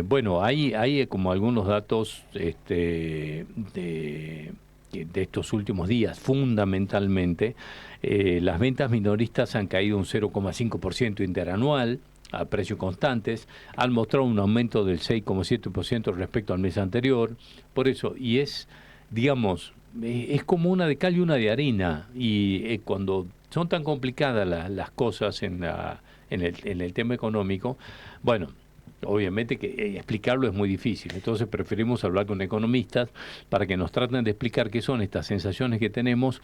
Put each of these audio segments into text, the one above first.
Bueno, hay como algunos datos de estos últimos días, fundamentalmente. Las ventas minoristas han caído un 0,5% interanual a precios constantes, han mostrado un aumento del 6,7% respecto al mes anterior. Por eso, y digamos, es como una de cal y una de arena, y cuando son tan complicadas las cosas en el tema económico, bueno, obviamente que explicarlo es muy difícil, entonces preferimos hablar con economistas para que nos traten de explicar qué son estas sensaciones que tenemos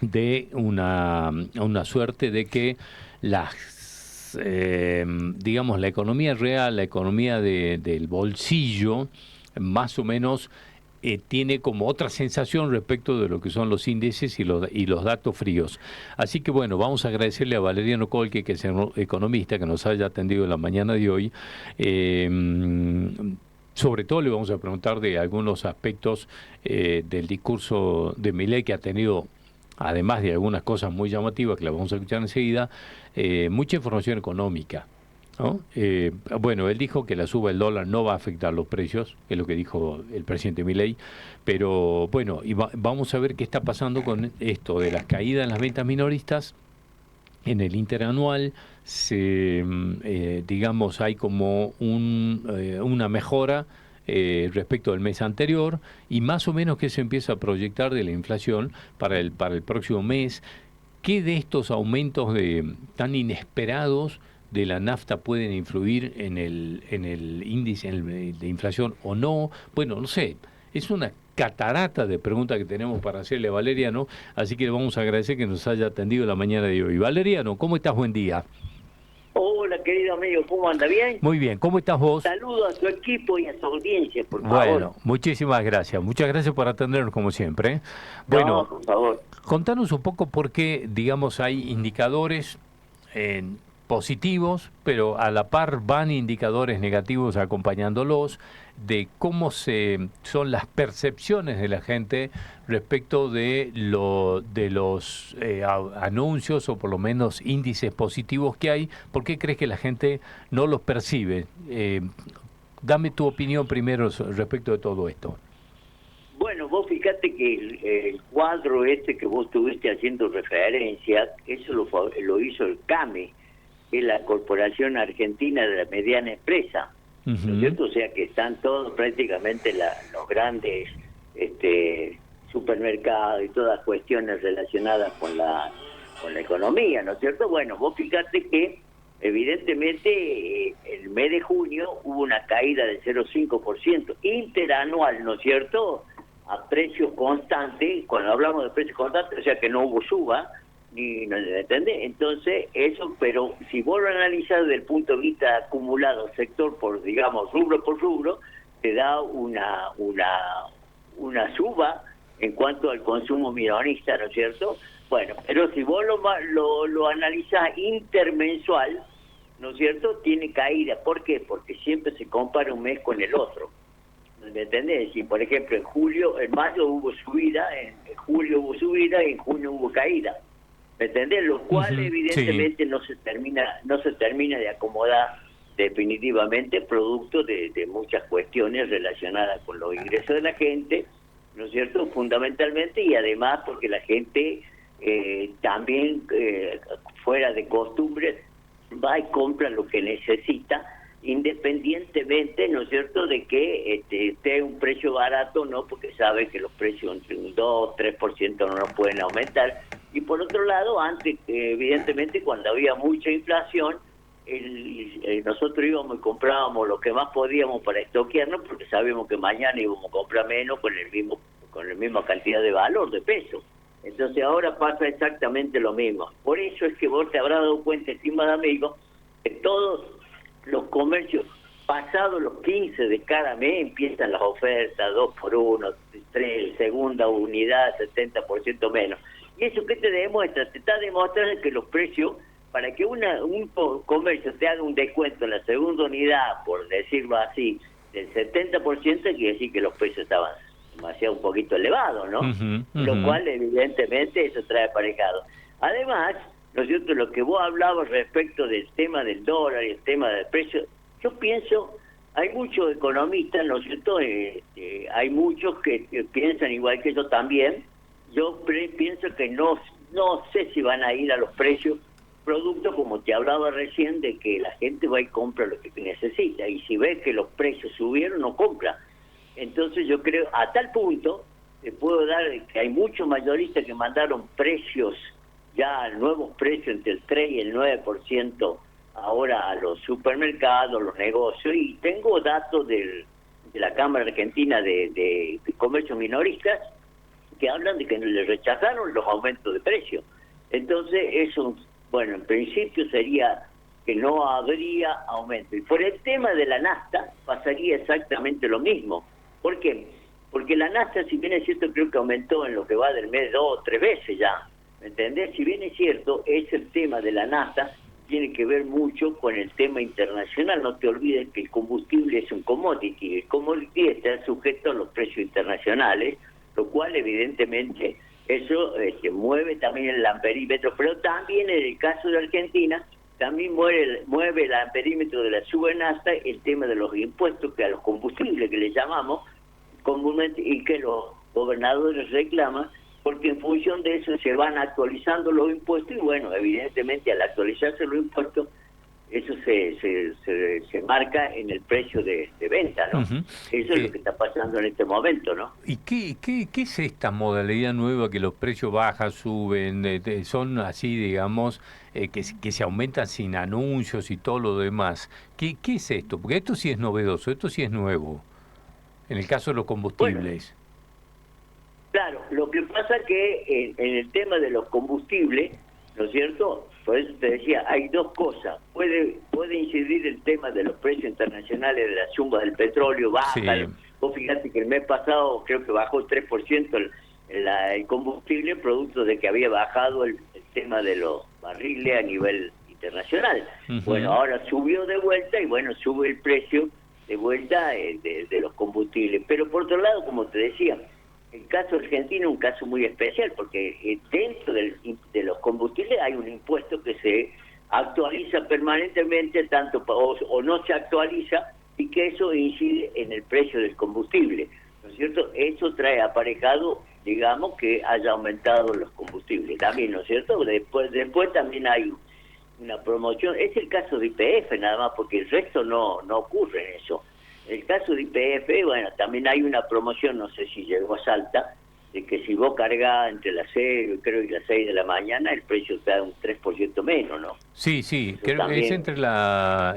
de una suerte de que digamos, la economía real, la economía del bolsillo, más o menos tiene como otra sensación respecto de lo que son los índices y los datos fríos. Así que bueno, vamos a agradecerle a Valeriano Colque, que es economista, que nos haya atendido en la mañana de hoy. Eh, Sobre todo le vamos a preguntar de algunos aspectos del discurso de Milei, que ha tenido, además de algunas cosas muy llamativas que las vamos a escuchar enseguida, mucha información económica, ¿no? Bueno, él dijo que la suba del dólar no va a afectar los precios, que es lo que dijo el presidente Milei, pero bueno, vamos a ver qué está pasando con esto de las caídas en las ventas minoristas. En el interanual digamos, hay como una mejora respecto del mes anterior, y más o menos que se empieza a proyectar de la inflación para el próximo mes. ¿Qué de estos aumentos tan inesperados de la nafta pueden influir en el índice de inflación o no? Bueno, no sé, es una catarata de preguntas que tenemos para hacerle a Valeriano, así que le vamos a agradecer que nos haya atendido la mañana de hoy. Valeriano, ¿cómo estás? Buen día. Hola, querido amigo, ¿cómo anda? ¿Bien? Muy bien, ¿cómo estás vos? Saludo a su equipo y a su audiencia, por favor. Bueno, muchísimas gracias. Muchas gracias por atendernos como siempre, ¿eh? No, Bueno, por favor. contanos un poco por qué, digamos, hay indicadores positivos, pero a la par van indicadores negativos acompañándolos, de cómo son las percepciones de la gente respecto de los anuncios, o por lo menos índices positivos que hay. ¿Por qué crees que la gente no los percibe? Dame tu opinión primero respecto de todo esto. Bueno, vos fíjate que el cuadro este que vos estuviste haciendo referencia, eso lo hizo el CAME, que es la Corporación Argentina de la Mediana Empresa, ¿no es Ujú. cierto? O sea que están todos prácticamente los grandes supermercados y todas cuestiones relacionadas con la economía, ¿no es cierto? Bueno, vos fíjate que evidentemente el mes de junio hubo una caída del 0,5% interanual, ¿no es cierto?, a precios constantes. Cuando hablamos de precios constantes, o sea que no hubo suba, ni no ¿entendés? Entonces, eso, pero si vos lo analizás desde el punto de vista acumulado, sector por, digamos, rubro por rubro, te da una suba en cuanto al consumo minorista, ¿no es cierto? Bueno, pero si vos lo analizás intermensual, ¿no es cierto?, tiene caída. ¿Por qué? Porque siempre se compara un mes con el otro. ¿Me entendés? Si, por ejemplo, en mayo hubo subida, en julio hubo subida y en junio hubo caída. ¿Me entendés? Lo cual Ujú. Sí. evidentemente no se termina de acomodar definitivamente, producto de muchas cuestiones relacionadas con los ingresos de la gente, ¿no es cierto?, fundamentalmente, y además porque la gente también, fuera de costumbre, va y compra lo que necesita, independientemente, ¿no es cierto?, de que esté un precio barato, ¿no?, porque sabe que los precios entre un 2-3% no los pueden aumentar. Y por otro lado, antes, evidentemente, cuando había mucha inflación, nosotros íbamos y comprábamos lo que más podíamos para estoquearnos, porque sabíamos que mañana íbamos a comprar menos con la misma cantidad de valor, de peso. Entonces ahora pasa exactamente lo mismo. Por eso es que vos te habrás dado cuenta, estimado amigo, que todos los comercios, pasados los 15 de cada mes, empiezan las ofertas, 2x1, 3, segunda unidad, 70% menos. ¿Y eso qué te demuestra? Te está demostrando que los precios, para que un comercio te haga un descuento en la segunda unidad, por decirlo así, del 70%, quiere decir que los precios estaban demasiado un poquito elevados, ¿no? Ujú, Lo ujú. cual evidentemente eso trae aparejado. Además, ¿no es cierto?, lo que vos hablabas respecto del tema del dólar y el tema del precio, yo pienso hay muchos economistas, ¿no es cierto? Hay muchos que piensan igual que yo también. Yo pienso que no sé si van a ir a los precios productos, como te hablaba recién, de que la gente va y compra lo que necesita, y si ve que los precios subieron, no compra. Entonces yo creo, a tal punto, te puedo dar que hay muchos mayoristas que mandaron precios, ya nuevos precios entre el 3 y el 9% ahora a los supermercados, los negocios, y tengo datos de la Cámara Argentina de Comercio Minoristas que hablan de que le rechazaron los aumentos de precios. Entonces eso, bueno, en principio sería que no habría aumento. Y por el tema de la nafta pasaría exactamente lo mismo. ¿Por qué? Porque la nafta, si bien es cierto, creo que aumentó en lo que va del mes 2 o 3 veces ya, ¿me entendés? Si bien es cierto, es el tema de la nafta, tiene que ver mucho con el tema internacional. No te olvides que el combustible es un commodity. El commodity está sujeto a los precios internacionales, lo cual evidentemente eso mueve también el amperímetro, pero también en el caso de Argentina también mueve el amperímetro de la suba nafta el tema de los impuestos que a los combustibles que le llamamos comúnmente, y que los gobernadores reclaman, porque en función de eso se van actualizando los impuestos, y bueno, evidentemente al actualizarse los impuestos, eso se marca en el precio de venta, ¿no? Ujú. Eso es lo que está pasando en este momento, ¿no? ¿Y qué es esta modalidad nueva que los precios bajan, suben, son así, digamos, que se aumentan sin anuncios y todo lo demás? ¿Qué es esto? Porque esto sí es novedoso, esto sí es nuevo, en el caso de los Bueno, combustibles. claro, lo que pasa es que en el tema de los combustibles, ¿no es cierto? Por eso te decía, hay dos cosas. Puede incidir el tema de los precios internacionales de la suba del petróleo, baja. Sí. Vos fíjate que el mes pasado creo que bajó 3% el combustible, producto de que había bajado el tema de los barriles a nivel internacional. Ujú. Bueno, ahora subió de vuelta y bueno, sube el precio de vuelta de los combustibles. Pero por otro lado, como te decía, el caso argentino es un caso muy especial, porque dentro de los combustibles hay un impuesto que se actualiza permanentemente, tanto o no se actualiza, y que eso incide en el precio del combustible, ¿no es cierto? Eso trae aparejado, digamos, que haya aumentado los combustibles también, ¿no es cierto? Después también hay una promoción, es el caso de YPF nada más, porque el resto no ocurre en eso. El caso de YPF, bueno, también hay una promoción, no sé si llegó a Salta, de que si vos cargás entre las 6, creo, y las 6 de la mañana, el precio está un 3% menos, ¿no? Sí, Eso creo que es también. entre la...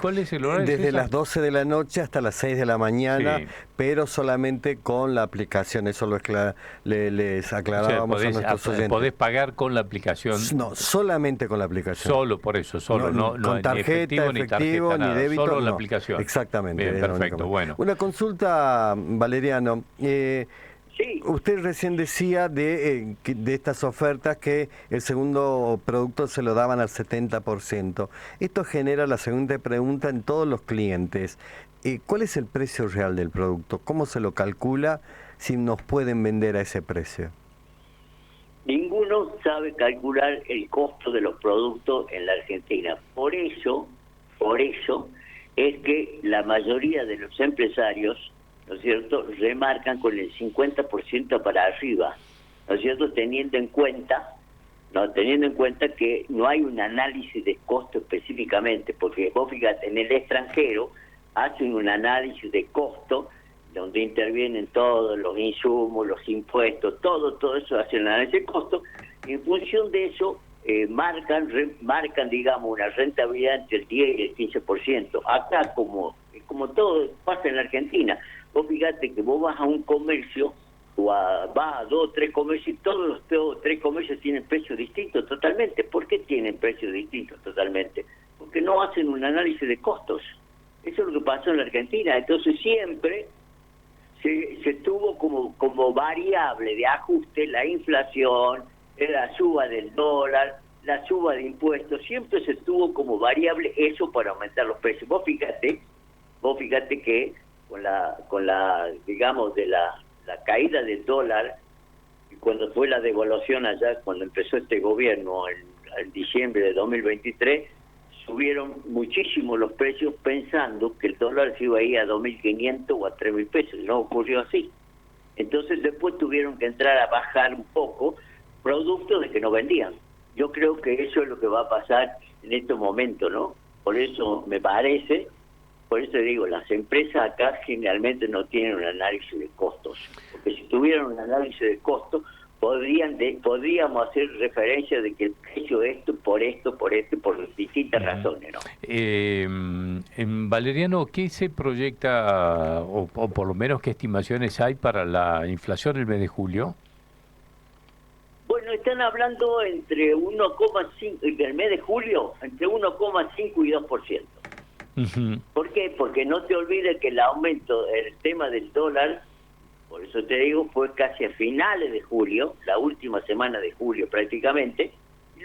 ¿Cuál es el horario, Desde César? las 12 de la noche hasta las 6 de la mañana, Sí. pero solamente con la aplicación. Eso les O sea, aclarábamos a nuestros oyentes. podés pagar con la aplicación. No, solamente con la aplicación. Solo, por eso, solo, no con ni tarjeta, ni tarjeta, ni nada, débito, solo la no. aplicación. Exactamente. Bien, es la única perfecto, manera. bueno. Una consulta, Valeriano. Sí, Usted recién decía de estas ofertas que el segundo producto se lo daban al 70%. Esto genera la siguiente pregunta en todos los clientes. ¿Cuál es el precio real del producto? ¿Cómo se lo calcula? Si nos pueden vender a ese precio. ninguno sabe calcular el costo de los productos en la Argentina. Por eso es que la mayoría de los empresarios, ¿no es cierto?, remarcan con el 50% para arriba, ¿no es cierto?, teniendo en cuenta que no hay un análisis de costo específicamente, porque vos fíjate, en el extranjero hacen un análisis de costo donde intervienen todos los insumos, los impuestos, todo eso, hacen un análisis de costo, y en función de eso marcan, digamos, una rentabilidad entre el 10 y el 15%. Acá, como todo pasa en la Argentina, vos fíjate que vos vas a un comercio, o vas a 2 o 3 comercios, y todos los 2 o 3 comercios tienen precios distintos totalmente. ¿Por qué tienen precios distintos totalmente? Porque no hacen un análisis de costos. Eso es lo que pasó en la Argentina. Entonces siempre se tuvo como variable de ajuste la inflación, la suba del dólar, la suba de impuestos, siempre se tuvo como variable eso para aumentar los precios. Vos fíjate que con la digamos, de la caída del dólar, cuando fue la devaluación allá, cuando empezó este gobierno en diciembre de 2023, subieron muchísimo los precios pensando que el dólar se iba a ir a 2.500 o a 3.000 pesos. No ocurrió así. Entonces después tuvieron que entrar a bajar un poco productos de que no vendían. Yo creo que eso es lo que va a pasar en estos momentos, ¿no? Por eso me parece, por eso digo, las empresas acá generalmente no tienen un análisis de costos, porque si tuvieran un análisis de costos, podríamos hacer referencia de que el precio es esto, por distintas razones, ¿no? Valeriano, ¿qué se proyecta, o por lo menos qué estimaciones hay para la inflación el mes de julio? Bueno, están hablando entre 1,5, el mes de julio, entre 1,5 y 2%. Uh-huh. ¿Por qué? Porque no te olvides que el aumento, el tema del dólar, por eso te digo, fue casi a finales de julio, la última semana de julio prácticamente,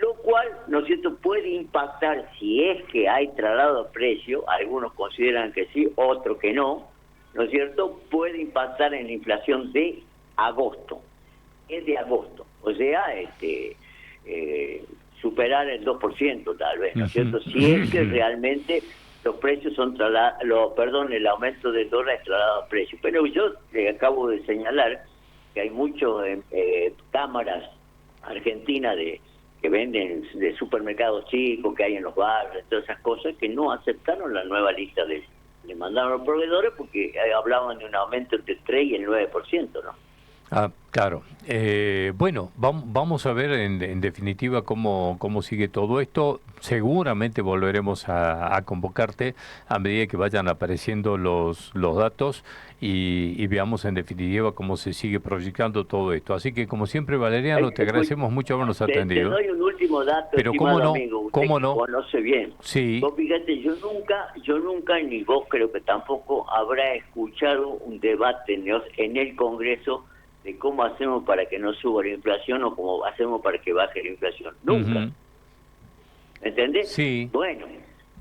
lo cual, ¿no es cierto?, puede impactar, si es que hay traslado de precio, algunos consideran que sí, otros que no, ¿no es cierto?, puede impactar en la inflación de agosto, es de agosto, o sea, superar el 2% tal vez, ¿no es cierto?, si es que realmente los precios son el aumento del dólar es trasladado a precios. Pero yo acabo de señalar que hay muchas cámaras argentinas que venden de supermercados chicos que hay en los barrios, todas esas cosas, que no aceptaron la nueva lista le mandaron a los proveedores porque hablaban de un aumento entre el 3 y el 9%, ¿no? Ah, claro. Bueno, vamos a ver en definitiva cómo sigue todo esto. Seguramente volveremos a convocarte a medida que vayan apareciendo los datos y veamos en definitiva cómo se sigue proyectando todo esto. Así que, como siempre, Valeriano, te agradecemos mucho habernos atendido. Te doy un último dato, pero cómo no, amigo, cómo no. Conoce bien. Sí. Vos fíjate, yo nunca, ni vos creo que tampoco, habrá escuchado un debate en el Congreso de cómo hacemos para que no suba la inflación o cómo hacemos para que baje la inflación. Nunca. Uh-huh. ¿Entendés? Sí. Bueno,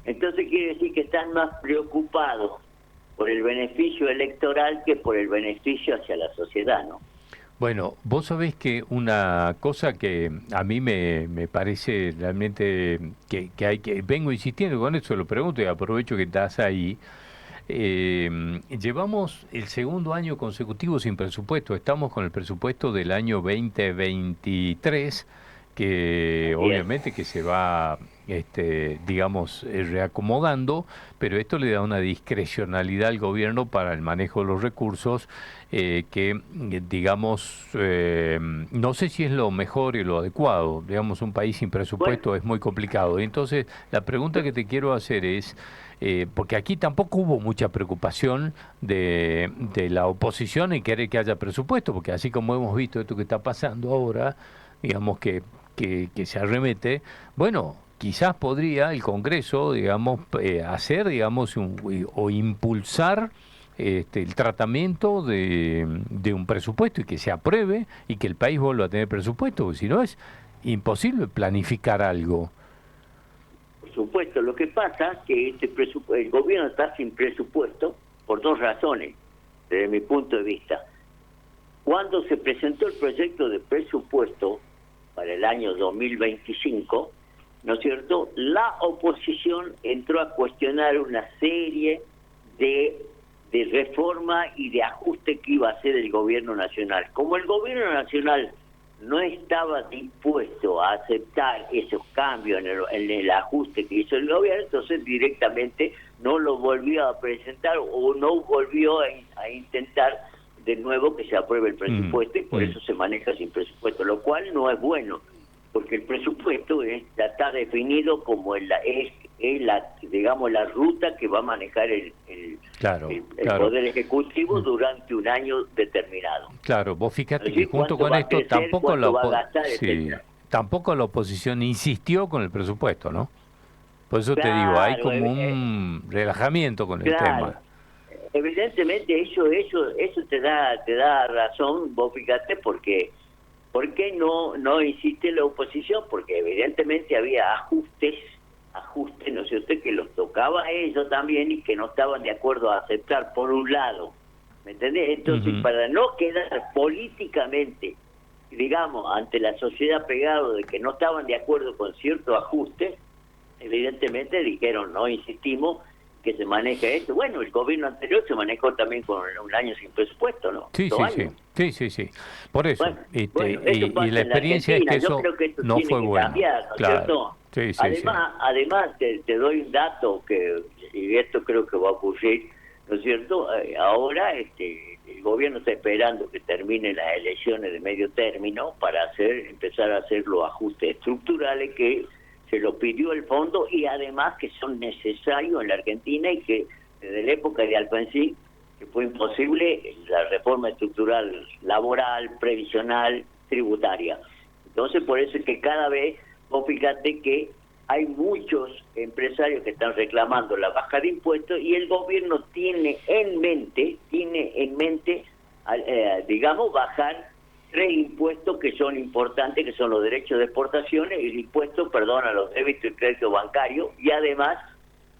entonces quiere decir que están más preocupados por el beneficio electoral que por el beneficio hacia la sociedad, ¿no? Bueno, vos sabés que una cosa que a mí me parece realmente que hay que... Vengo insistiendo con eso, lo pregunto y aprovecho que estás ahí. Llevamos el segundo año consecutivo sin presupuesto. Estamos con el presupuesto del año 2023, que obviamente que se va, digamos, reacomodando, pero esto le da una discrecionalidad al gobierno para el manejo de los recursos que, digamos, no sé si es lo mejor y lo adecuado. Digamos, un país sin presupuesto es muy complicado. Entonces, la pregunta que te quiero hacer es... porque aquí tampoco hubo mucha preocupación de la oposición en querer que haya presupuesto, porque así como hemos visto esto que está pasando ahora, digamos que se arremete, bueno, quizás podría el Congreso, digamos, hacer, digamos, o impulsar el tratamiento de un presupuesto y que se apruebe y que el país vuelva a tener presupuesto, porque si no es imposible planificar algo. Por supuesto, lo que pasa es que el gobierno está sin presupuesto por dos razones, desde mi punto de vista. Cuando se presentó el proyecto de presupuesto para el año 2025, ¿no es cierto?, la oposición entró a cuestionar una serie de reformas y de ajuste que iba a hacer el gobierno nacional. Como el gobierno nacional no estaba dispuesto a aceptar esos cambios en el ajuste que hizo el gobierno, entonces directamente no lo volvió a presentar o no volvió a intentar de nuevo que se apruebe el presupuesto y por eso se maneja sin presupuesto, lo cual no es bueno, porque el presupuesto está definido como digamos la ruta que va a manejar el Poder Ejecutivo durante un año determinado. Claro, vos fíjate que junto con esto tampoco la oposición insistió con el presupuesto, ¿no? Por eso te digo, hay como un relajamiento con el tema. Evidentemente eso te da razón, vos fíjate, porque ¿por qué no insiste la oposición? Porque evidentemente había ajustes, ¿no es cierto?, que los tocaba a ellos también y que no estaban de acuerdo a aceptar, por un lado, ¿me entendés? Entonces, para no quedar políticamente, digamos, ante la sociedad pegado de que no estaban de acuerdo con ciertos ajustes, evidentemente dijeron, no insistimos que se maneje esto. Bueno, el gobierno anterior se manejó también con un año sin presupuesto, ¿no? Sí, 2 sí, años. sí. Por eso. Bueno, esto Y pasa la en la experiencia es Argentina. que Yo eso creo que esto no tiene fue que bueno. cambiar, ¿no es Claro. cierto? Sí, Además te doy un dato y esto creo que va a ocurrir, ¿no es cierto? Ahora el gobierno está esperando que terminen las elecciones de medio término para empezar a hacer los ajustes estructurales que se lo pidió el fondo y además que son necesarios en la Argentina y que desde la época de Alfonsín que fue imposible la reforma estructural laboral, previsional, tributaria. Entonces por eso es que cada vez, vos fíjate que hay muchos empresarios que están reclamando la baja de impuestos y el gobierno tiene en mente, digamos, bajar 3 impuestos que son importantes, que son los derechos de exportaciones y el impuesto, perdón, a los débitos y créditos bancarios, y además,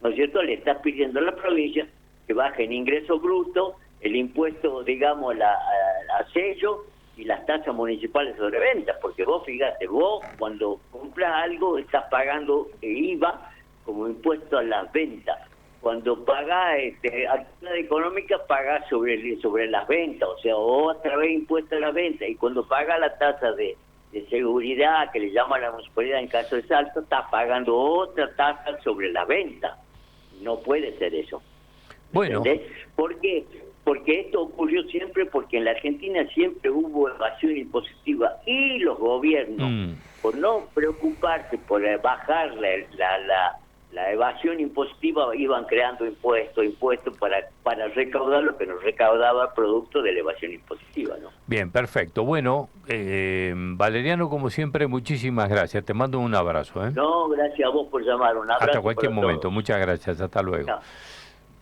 ¿no es cierto?, le estás pidiendo a la provincia que bajen ingreso bruto, el impuesto, digamos, a sello y las tasas municipales sobre ventas, porque vos fíjate, vos cuando compras algo estás pagando IVA como impuesto a las ventas. Cuando pagás actividad económica, pagás sobre las ventas, o sea, otra vez impuesto a las ventas. Y cuando pagas la tasa de seguridad, que le llaman a la municipalidad en caso de salto, estás pagando otra tasa sobre la venta. No puede ser eso. Bueno. ¿Entendés? ¿Por qué? Porque esto ocurrió siempre, porque en la Argentina siempre hubo evasión impositiva y los gobiernos, por no preocuparse por bajar la evasión impositiva, iban creando impuestos para recaudar lo que nos recaudaba producto de la evasión impositiva, ¿no? Bien, perfecto. Bueno, Valeriano, como siempre, muchísimas gracias. Te mando un abrazo. No, gracias a vos por llamar. Un abrazo. Hasta cualquier momento. Todos. Muchas gracias. Hasta luego. Chao.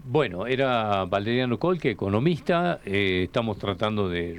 Bueno, era Valeriano Colque, economista. Estamos tratando de